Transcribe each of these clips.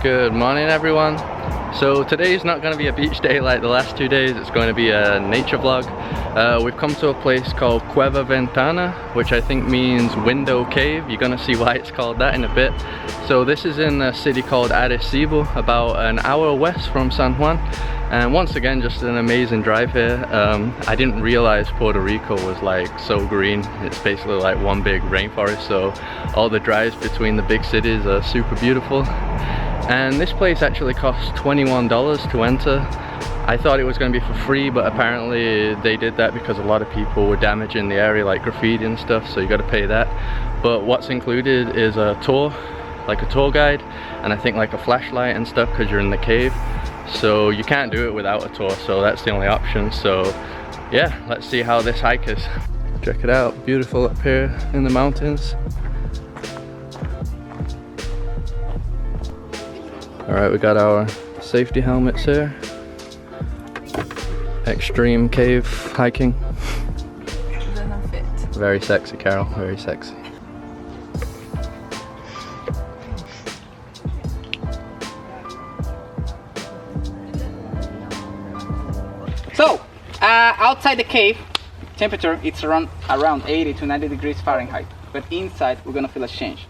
Good morning everyone. So today's not going to be a beach day like the last 2 days, it's going to be a nature vlog. We've come to a place called Cueva Ventana, which I think means window cave. You're going to see why it's called that in a bit. So this is in a city called Arecibo, about an hour west from San Juan. And once again, just an amazing drive here. I didn't realize Puerto Rico was like so green. It's basically like one big rainforest, so all the drives between the big cities are super beautiful. And this place actually costs $21 to enter. I thought it was going to be for free, but apparently they did that because a lot of people were damaging the area, like graffiti and stuff, so you got to pay that. But what's included is a tour, like a tour guide, and I think like a flashlight and stuff because you're in the cave. So you can't do it without a tour, so that's the only option. So yeah, let's see how this hike is. Check it out, beautiful up here in the mountains. Alright, we got our safety helmets here. Extreme cave hiking. Doesn't fit. Very sexy, Carol, very sexy. So, outside the cave, temperature it's around 80 to 90 degrees Fahrenheit. But inside, we're gonna feel a change.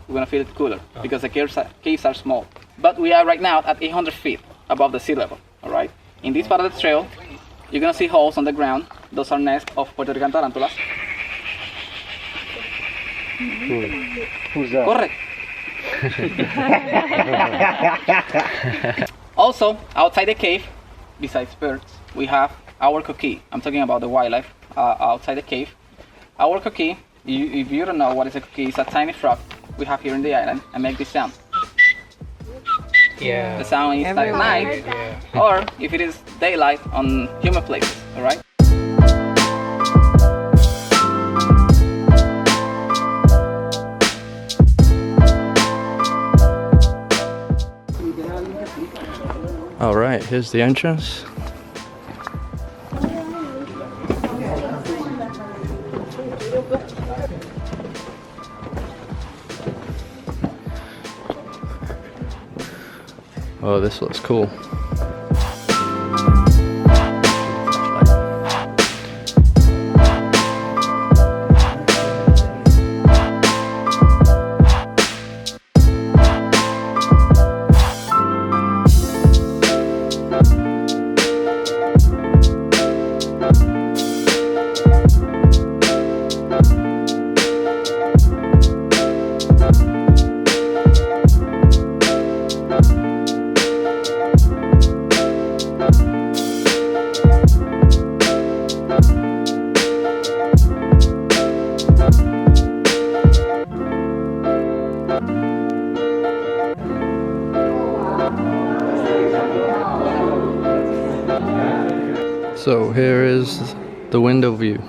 We're gonna feel it cooler because the caves are small. But we are right now at 800 feet above the sea level, all right? In this part of the trail, you're gonna see holes on the ground. Those are nests of Puerto Rican tarantulas. Who's that? Correct. Also, outside the cave, besides birds, we have our coquille. I'm talking about the wildlife outside the cave. Our coquille, if you don't know what is a coquille, it's a tiny frog we have here in the island and make this sound. Yeah. The sound is at night, or if it is daylight on human places, all right? All right, here's the entrance. Oh, this looks cool. So here is the window view.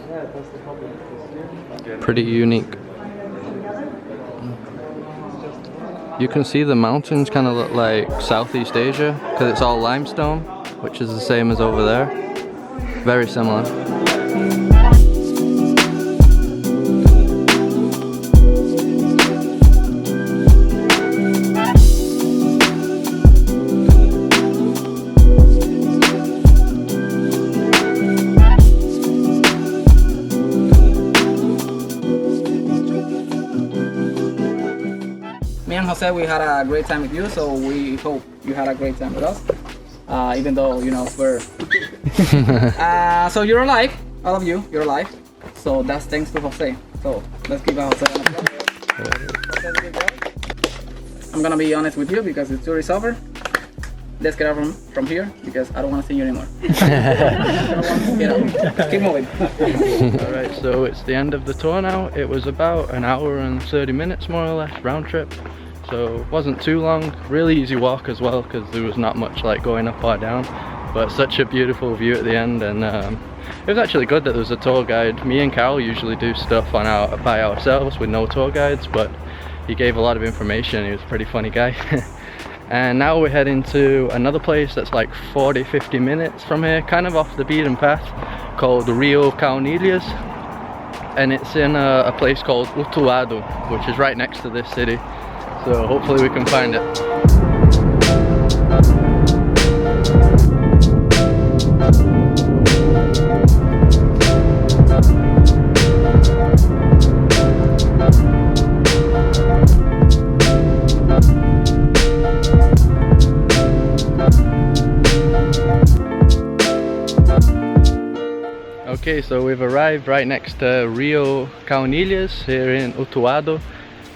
Pretty unique. You can see the mountains kind of look like Southeast Asia because it's all limestone, which is the same as over there. Very similar. Me and Jose, we had a great time with you, so we hope you had a great time with us. Even though, you know, we're... so you're alive, all of you, you're alive. So that's thanks to Jose. So let's give a Jose an applause. I'm gonna be honest with you because the tour is over. Let's get out from here because I don't want to see you anymore. Keep moving. Alright, so it's the end of the tour now. It was about an hour and 30 minutes more or less, round trip. So it wasn't too long, really easy walk as well because there was not much like going up or down. But such a beautiful view at the end, and it was actually good that there was a tour guide. Me and Carol usually do stuff by ourselves with no tour guides, but he gave a lot of information. He was a pretty funny guy. And now we're heading to another place that's like 40-50 minutes from here, kind of off the beaten path, called Rio Caonillas. And it's in a place called Utuado, which is right next to this city. So hopefully we can find it. Okay, so we've arrived right next to Rio Caonillas here in Utuado.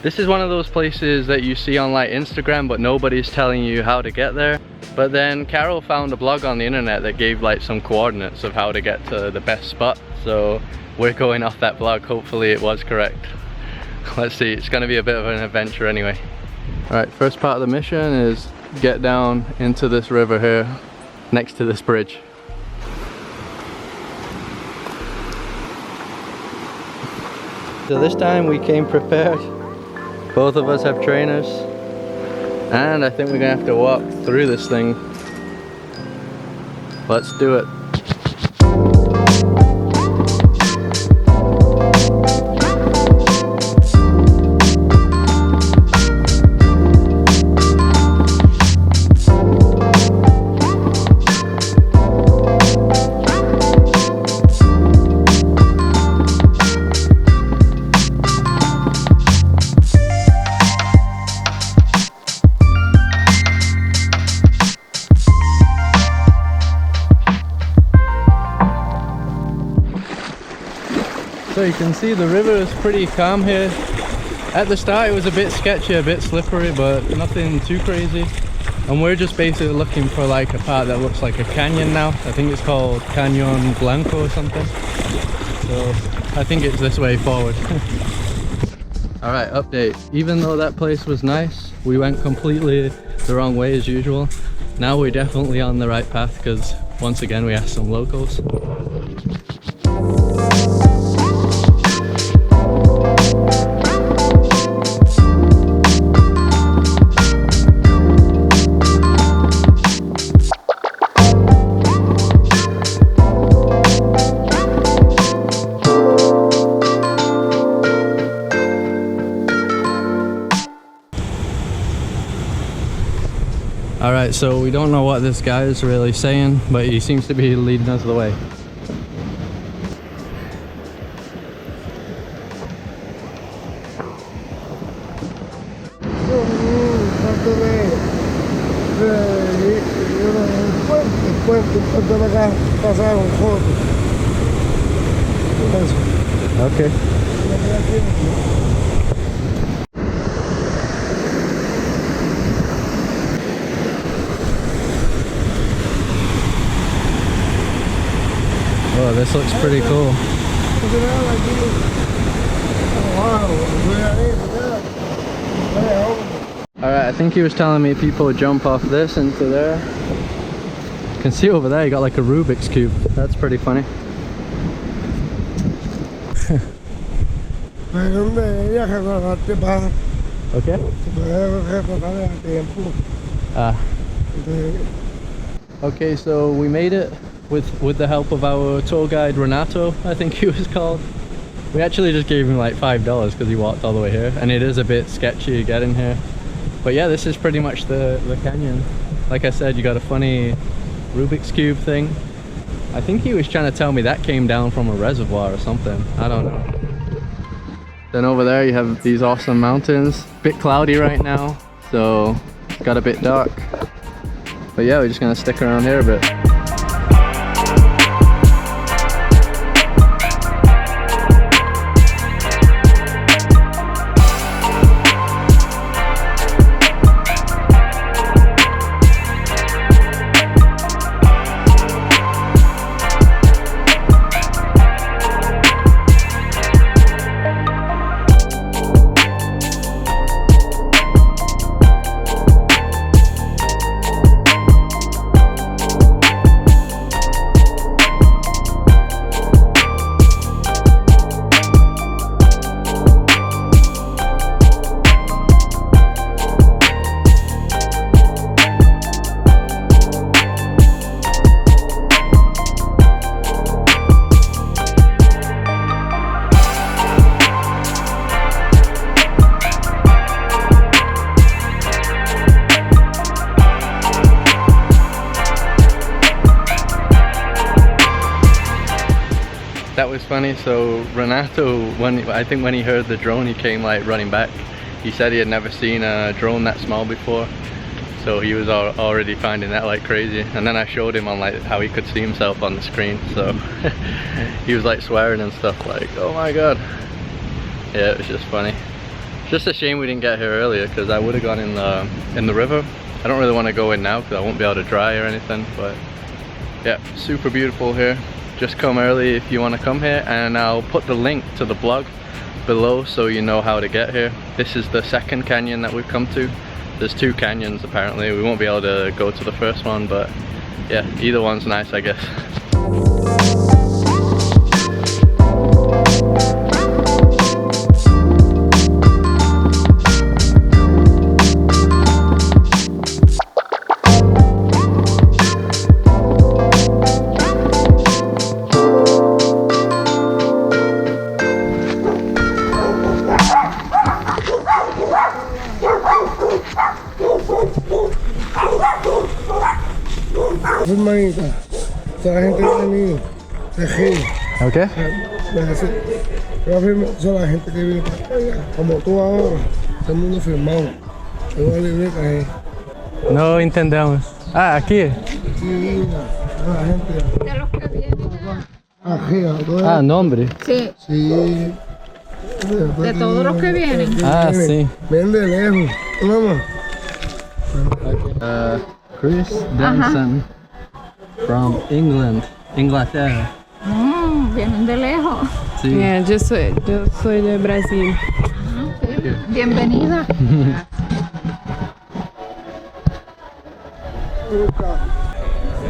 This is one of those places that you see on like Instagram, but nobody's telling you how to get there. But then Carol found a blog on the internet that gave like some coordinates of how to get to the best spot. So we're going off that blog. Hopefully it was correct. Let's see, it's gonna be a bit of an adventure anyway. All right, first part of the mission is get down into this river here, next to this bridge. So this time we came prepared. Both of us have trainers. And I think we're gonna have to walk through this thing. Let's do it. So you can see the river is pretty calm here. At the start it was a bit sketchy, a bit slippery, but nothing too crazy. And we're just basically looking for like a part that looks like a canyon now. I think it's called Canyon Blanco or something. So I think it's this way forward. Alright, update. Even though that place was nice, we went completely the wrong way as usual. Now we're definitely on the right path because once again we asked some locals. Alright, so we don't know what this guy is really saying, but he seems to be leading us the way. Okay. Oh, this looks pretty cool. Alright, I think he was telling me people jump off this into there. You can see over there you got like a Rubik's Cube. That's pretty funny. Okay. Okay, so we made it with the help of our tour guide Renato, I think he was called. We actually just gave him like $5 because he walked all the way here, and it is a bit sketchy getting here. But yeah, this is pretty much the canyon. Like I said, you got a funny Rubik's Cube thing. I think he was trying to tell me that came down from a reservoir or something. I don't know. Then over there you have these awesome mountains. Bit cloudy right now, so it's got a bit dark. But yeah, we're just gonna stick around here a bit. That was funny. So Renato, I think when he heard the drone, he came like running back. He said he had never seen a drone that small before, so he was already finding that like crazy. And then I showed him on like how he could see himself on the screen, so he was like swearing and stuff, like, oh my god. Yeah, it was just funny. Just a shame we didn't get here earlier, because I would have gone in the river. I don't really want to go in now because I won't be able to dry or anything, but yeah, super beautiful here. Just come early if you want to come here, and I'll put the link to the blog below so you know how to get here. This is the second canyon that we've come to. There's 2 canyons apparently. We won't be able to go to the first one, but yeah, either one's nice, I guess. Hermanita, toda la gente que ha venido de Río, Okay. son la gente que viene para allá, como tú ahora, todo el mundo firmado. Tengo una libreta ahí. No entendemos. Ah, aquí. Sí, toda la gente. De los que vienen. Arriba, nombre. Sí, sí. de todos los que vienen. Ah, sí. Ven de lejos, mamá. Chris Benson from England, Inglaterra. Vienen de lejos. Sí. Yo soy de Brasil. Bienvenida.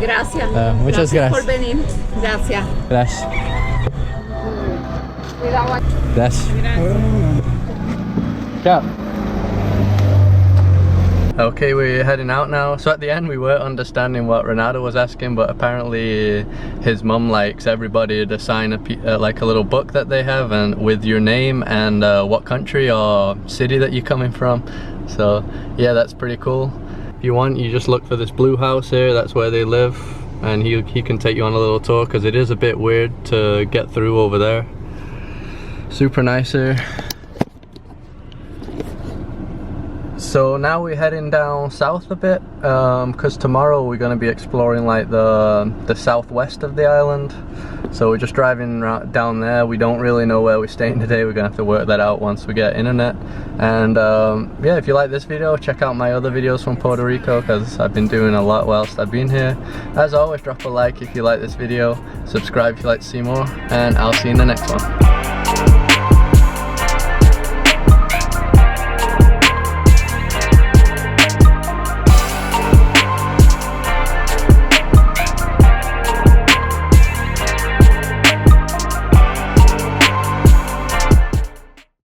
Gracias. Muchas gracias. Por venir. Gracias. Gracias. Cuidado. Gracias. Ciao. Okay, we're heading out now. So at the end we weren't understanding what Renato was asking, but apparently his mum likes everybody to sign like a little book that they have, and with your name and what country or city that you're coming from. So yeah, that's pretty cool. If you want, you just look for this blue house here, that's where they live, and he can take you on a little tour, because it is a bit weird to get through over there. Super nice here. So now we're heading down south a bit, because tomorrow we're going to be exploring like the southwest of the island. So we're just driving down there. We don't really know where we're staying today. We're going to have to work that out once we get internet. And yeah, if you like this video, check out my other videos from Puerto Rico, because I've been doing a lot whilst I've been here. As always, drop a like if you like this video, subscribe if you like to see more, and I'll see you in the next one.